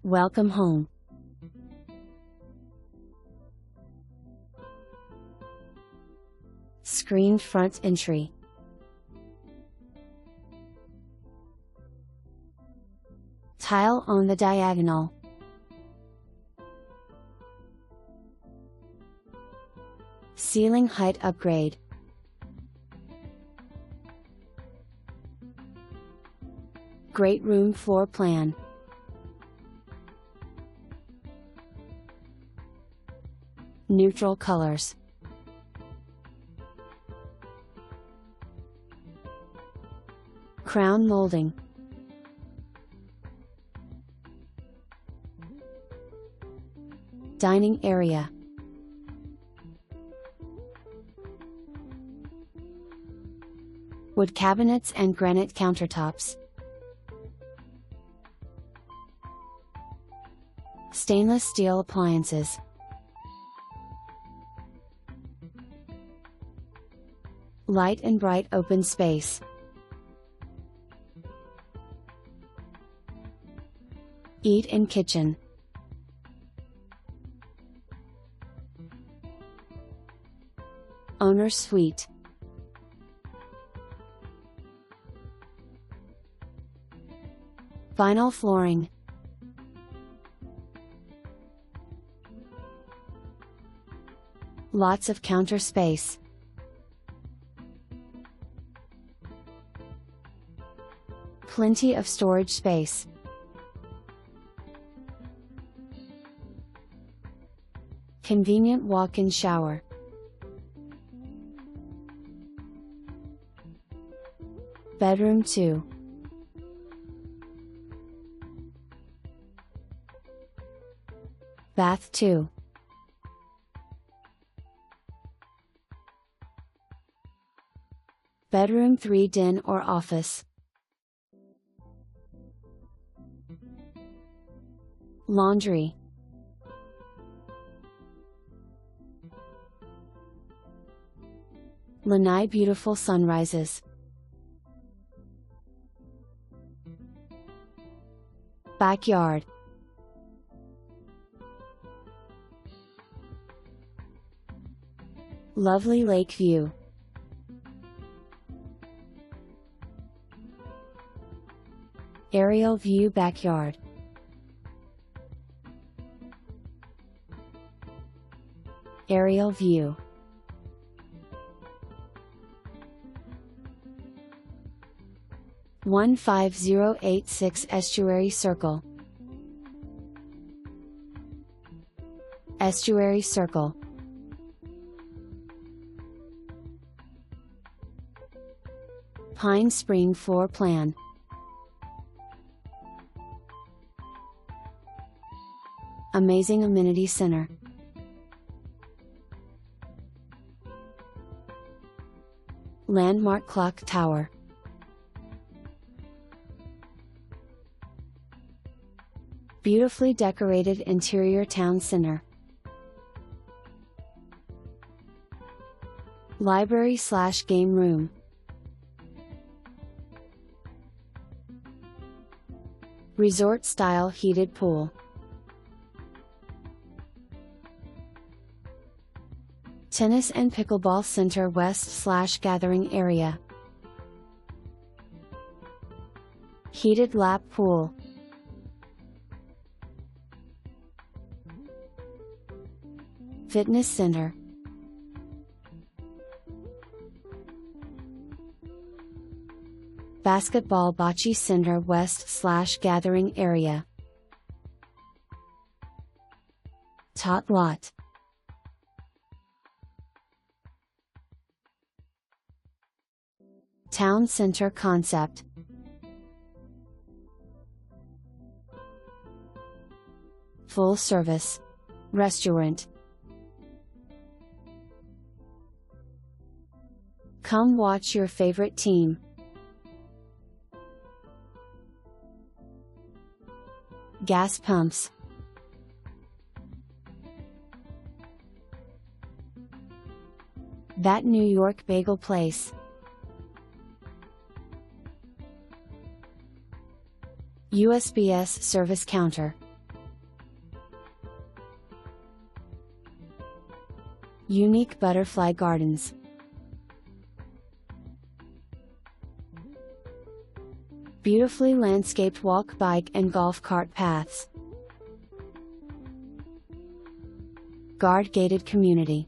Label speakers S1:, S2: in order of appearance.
S1: Welcome home. Screened front entry. Tile on the diagonal. Ceiling height upgrade. Great room floor plan. Neutral colors. Crown molding. Dining area. Wood cabinets and granite countertops. Stainless steel appliances. Light and bright open space. Eat-in kitchen. Owner's suite. Vinyl flooring. Lots of counter space. Plenty of storage space. Convenient walk-in shower. Bedroom 2. Bath 2. Bedroom 3 den or office. Laundry. Lanai beautiful sunrises. Backyard. Lovely lake view. Aerial view backyard. Aerial view. (15086) Estuary Circle. Estuary Circle. Pine Spring floor plan. Amazing amenity center. Landmark clock tower. Beautifully decorated interior town center. Library/game room. Resort style heated pool. Tennis and pickleball center west/gathering area. Heated lap pool. Fitness center. Basketball bocce center west/gathering area. Tot lot. Town center concept. Full service restaurant. Come watch your favorite team. Gas pumps. That New York bagel place. USPS service counter. Unique butterfly gardens. Beautifully landscaped walk, bike, and golf cart paths. Guard gated community.